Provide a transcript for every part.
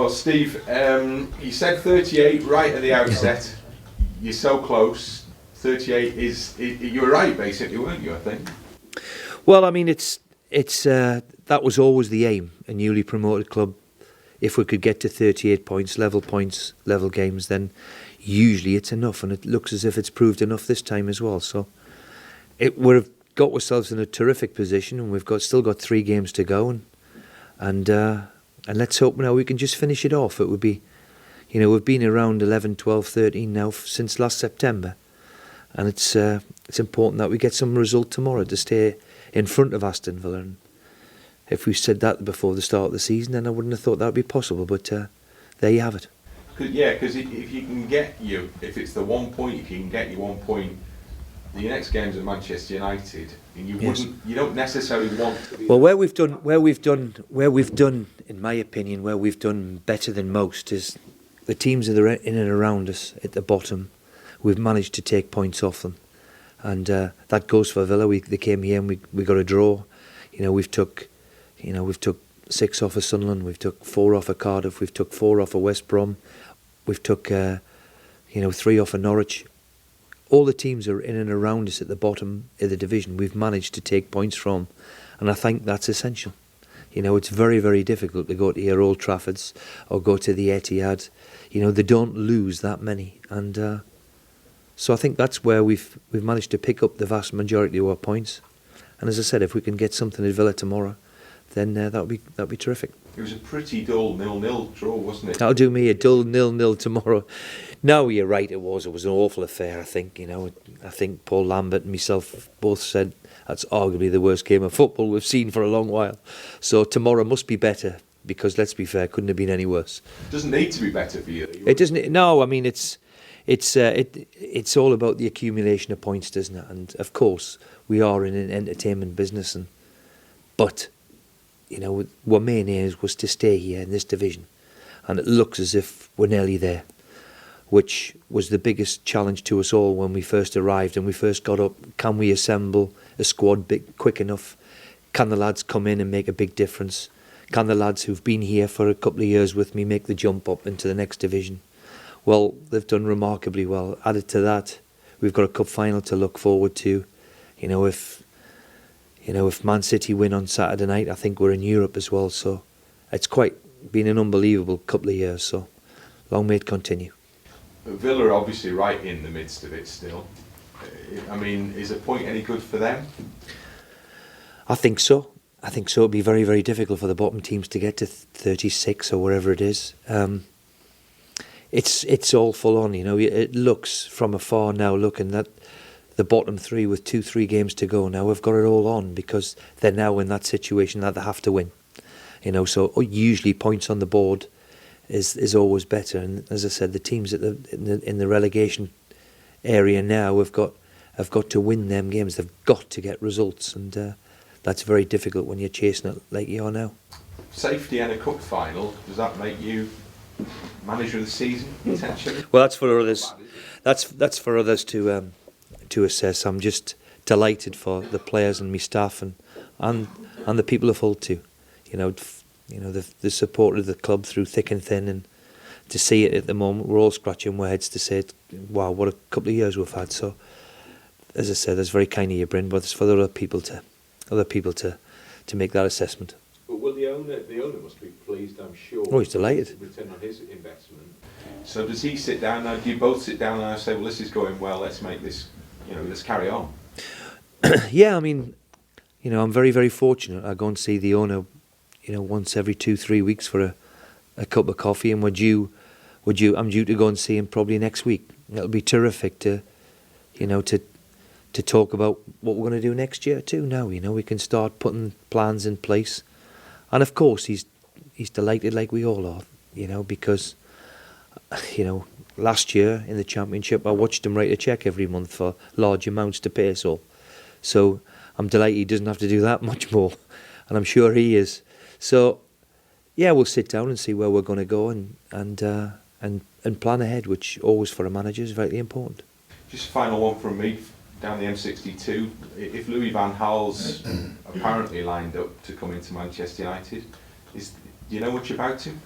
Well, Steve, you said 38 right at the outset. You're so close. 38 you were right, basically, weren't you, I think? Well, I mean, it's that was always the aim, a newly promoted club. If we could get to 38 points, level games, then usually it's enough, and it looks as if it's proved enough this time as well. So we've got ourselves in a terrific position, and we've still got 3 games to go, and let's hope now we can just finish it off. It would be, we've been around 11, 12, 13 now since last September, and it's important that we get some result tomorrow to stay in front of Aston Villa. And if we said that before the start of the season, then I wouldn't have thought that would be possible. But there you have it. Because if you can if it's the 1 point, if you can get your 1 point, your next game's at Manchester United, and you don't necessarily want to be. Well, where we've done, in my opinion, where we've done better than most is the teams that are in and around us at the bottom. We've managed to take points off them, and that goes for Villa. They came here and we got a draw. We've took 6 off of Sunderland. We've took 4 off of Cardiff. We've took 4 off of West Brom. We've took 3 off of Norwich. All the teams are in and around us at the bottom of the division. We've managed to take points from, and I think that's essential. It's very, very difficult to go to your Old Traffords or go to the Etihad. They don't lose that many, and so I think that's where we've managed to pick up the vast majority of our points. And as I said, if we can get something at Villa tomorrow, then that'll be terrific. It was a pretty dull 0-0 draw, wasn't it? That'll do me, a dull 0-0 tomorrow. No, you're right, it was an awful affair, I think. I think Paul Lambert and myself both said that's arguably the worst game of football we've seen for a long while. So tomorrow must be better, because let's be fair, couldn't have been any worse. It doesn't need to be better for you. It doesn't. No, I mean it's all about the accumulation of points, doesn't it? And of course we are in an entertainment business, but our main aim was to stay here in this division, and it looks as if we're nearly there, which was the biggest challenge to us all when we first arrived and we first got up. Can we assemble a squad quick enough? Can the lads come in and make a big difference? Can the lads who've been here for a couple of years with me make the jump up into the next division? Well, they've done remarkably well. Added to that, we've got a cup final to look forward to. If Man City win on Saturday night, I think we're in Europe as well. So it's been an unbelievable couple of years. So long may it continue. Villa are obviously right in the midst of it still. I mean, is a point any good for them? I think so. It'd be very, very difficult for the bottom teams to get to 36 or wherever it is. It's all full on, It looks from afar now, looking at the bottom 3 with 2-3 games to go now. We've got it all on because they're now in that situation that they have to win. So usually points on the board is always better. And as I said, the teams in the relegation area now have got to win them games. They've got to get results, and that's very difficult when you're chasing it like you are now. Safety and a cup final, does that make you manager of the season potentially? Well, that's for others. That's for others to assess. I'm just delighted for the players and my staff and the people of Hull too. They've supported the club through thick and thin, and to see it at the moment, we're all scratching our heads to say, wow, what a couple of years we've had. So, as I said, that's very kind of you, Bryn, but it's for other people to make that assessment. But will the owner must be pleased, I'm sure. Oh, he's delighted. Return on his investment. So does he sit down now? Do you both sit down and say, well, this is going well, let's make this, let's carry on? Yeah, I mean, I'm very, very fortunate. I go and see the owner, once every 2-3 weeks for a cup of coffee, and I'm due to go and see him probably next week. It'll be terrific to talk about what we're going to do next year too. Now, we can start putting plans in place, and of course he's delighted like we all are, because last year in the Championship I watched him write a cheque every month for large amounts to pay us all. So I'm delighted he doesn't have to do that much more, and I'm sure he is. So yeah, we'll sit down and see where we're going to go and plan ahead, which always for a manager is very important. Just a final one from me. Down the M62, if Louis van Gaal's apparently lined up to come into Manchester United, do you know much about him?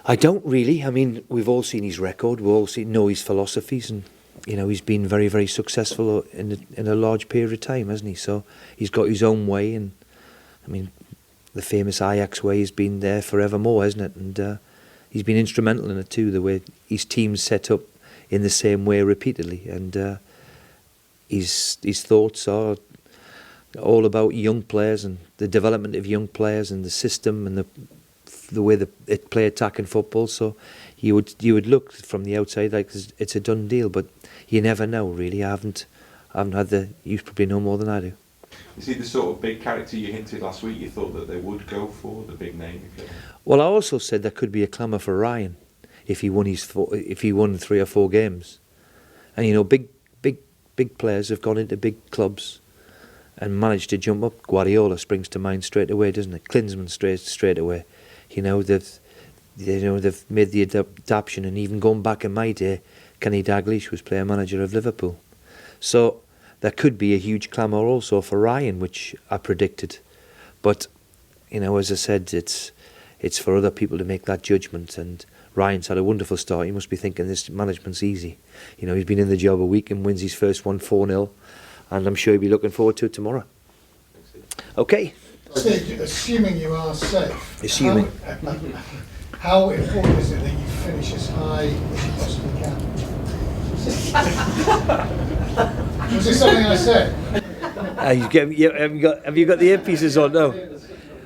I don't really. I mean, we've all seen his record. We all know his philosophies, and he's been very, very successful in a large period of time, hasn't he? So he's got his own way, and I mean, the famous Ajax way has been there forevermore, hasn't it? And he's been instrumental in it too. The way his team's set up in the same way repeatedly, and his thoughts are all about young players and the development of young players and the system and the way they play attacking football. So you would look from the outside like it's a done deal, but you never know really. I haven't had you probably know more than I do. Is he the sort of big character you hinted last week you thought that they would go for, the big name? Well, I also said there could be a clamour for Ryan if he won 3 or 4 games, and big players have gone into big clubs and managed to jump up. Guardiola springs to mind straight away, doesn't it? Klinsmann straight away. They've made the adaptation, and even going back in my day, Kenny Dalglish was player manager of Liverpool. So there could be a huge clamour also for Ryan, which I predicted. But as I said, it's for other people to make that judgment. And Ryan's had a wonderful start. He must be thinking this management's easy. He's been in the job a week and wins his first one 4-0. And I'm sure he'll be looking forward to it tomorrow. Okay. Steve, assuming you are safe, Assuming. How important is it that you finish as high as you possibly can? Was this something I said? Have you got the earpieces on? No. I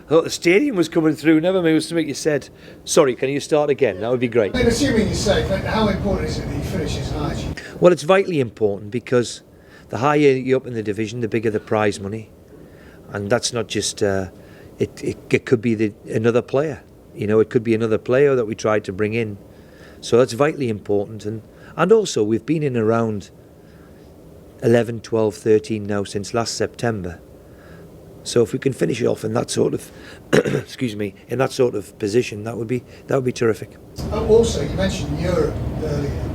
thought the stadium was coming through. Never mind, it was something you said. Sorry, can you start again? That would be great. I mean, assuming you're safe, how important is it that you finish as high as you can? Well, it's vitally important because the higher you're up in the division, the bigger the prize money. And that's not just, it could be another player. It could be another player that we tried to bring in. So that's vitally important. And also, we've been in around 11, 12, 13 now since last September. So if we can finish it off in that sort of, in that sort of position, that would be terrific. Also, you mentioned Europe earlier.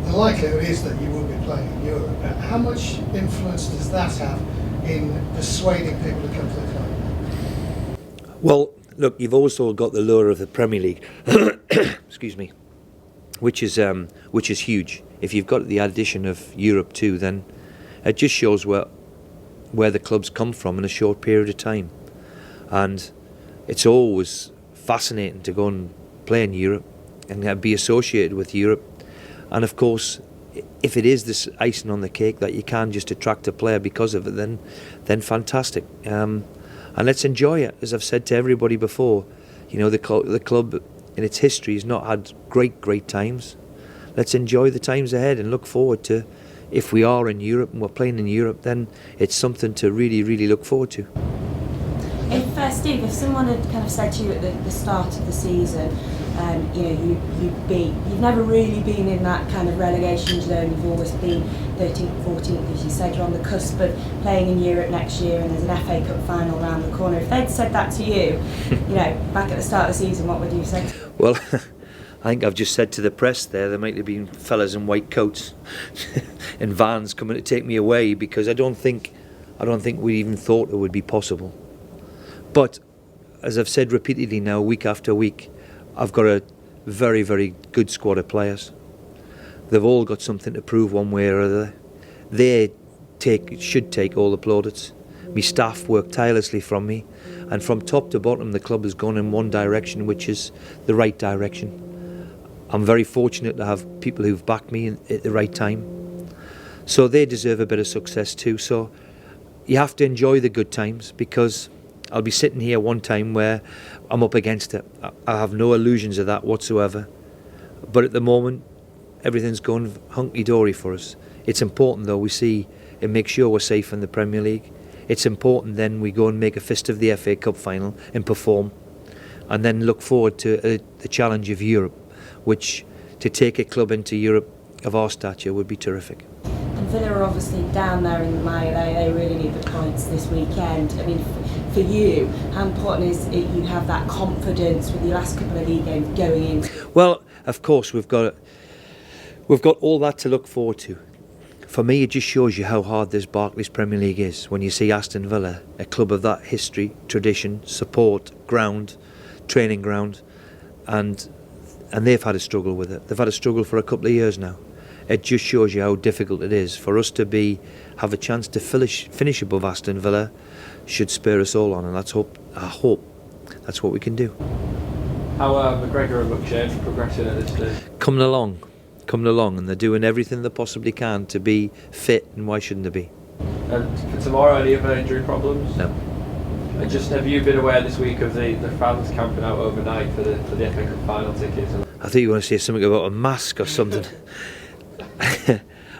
The likelihood is that you will be playing in Europe. How much influence does that have in persuading people to come to the club? Well, look, you've also got the lure of the Premier League, which is huge. If you've got the addition of Europe too, then it just shows where the clubs come from in a short period of time. And it's always fascinating to go and play in Europe and be associated with Europe. And of course, if it is this icing on the cake that you can just attract a player because of it, then fantastic. And let's enjoy it. As I've said to everybody before, the club in its history has not had great times. Let's enjoy the times ahead and look forward to, if we are in Europe and we're playing in Europe, then it's something to really, really look forward to. Steve, if someone had kind of said to you at the start of the season, you've never really been in that kind of relegation zone, you've always been 13th, 14th, as you said, you're on the cusp of playing in Europe next year and there's an FA Cup final around the corner. If they'd said that to you, back at the start of the season, what would you say? Well, I think I've just said to the press there might have been fellas in white coats and vans coming to take me away, because I don't think we even thought it would be possible. But as I've said repeatedly now, week after week, I've got a very, very good squad of players. They've all got something to prove one way or other. They should take all the plaudits. My staff work tirelessly from me, and from top to bottom the club has gone in one direction, which is the right direction. I'm very fortunate to have people who've backed me at the right time. So they deserve a bit of success too. So you have to enjoy the good times, because I'll be sitting here one time where I'm up against it. I have no illusions of that whatsoever. But at the moment, everything's going hunky-dory for us. It's important though we see and make sure we're safe in the Premier League. It's important then we go and make a fist of the FA Cup final and perform, and then look forward to the challenge of Europe, which to take a club into Europe of our stature would be terrific. And Villa are obviously down there in the mire. They really need the points this weekend. I mean, for you, how important is it you have that confidence with your last couple of league games going in? Well, of course, we've got all that to look forward to. For me, it just shows you how hard this Barclays Premier League is when you see Aston Villa, a club of that history, tradition, support, ground, training ground, and and they've had a struggle with it. They've had a struggle for a couple of years now. It just shows you how difficult it is for us to have a chance to finish above Aston Villa. Should spur us all on, and I hope that's what we can do. How are McGregor and McShane progressing at this stage? Coming along, and they're doing everything they possibly can to be fit, and why shouldn't they be? And for tomorrow, any other injury problems? No. And just, have you been aware this week of the fans camping out overnight for the FA Cup final tickets? I thought you were going to say something about a mask or something.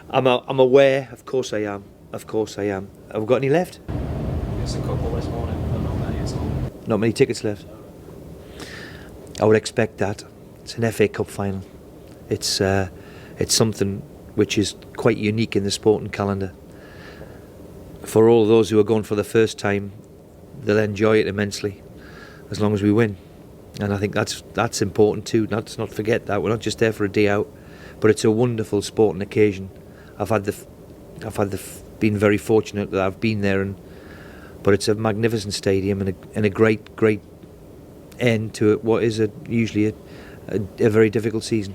I'm aware, of course I am. Have we got any left? It's a couple this morning, but not many at all. Not many tickets left. I would expect that. It's an FA Cup final. It's something which is quite unique in the sporting calendar. For all those who are going for the first time, they'll enjoy it immensely, as long as we win. And I think that's important too. Let's not forget that we're not just there for a day out, but it's a wonderful sporting occasion. I've been very fortunate that I've been there, but it's a magnificent stadium and a great end to what is usually a very difficult season.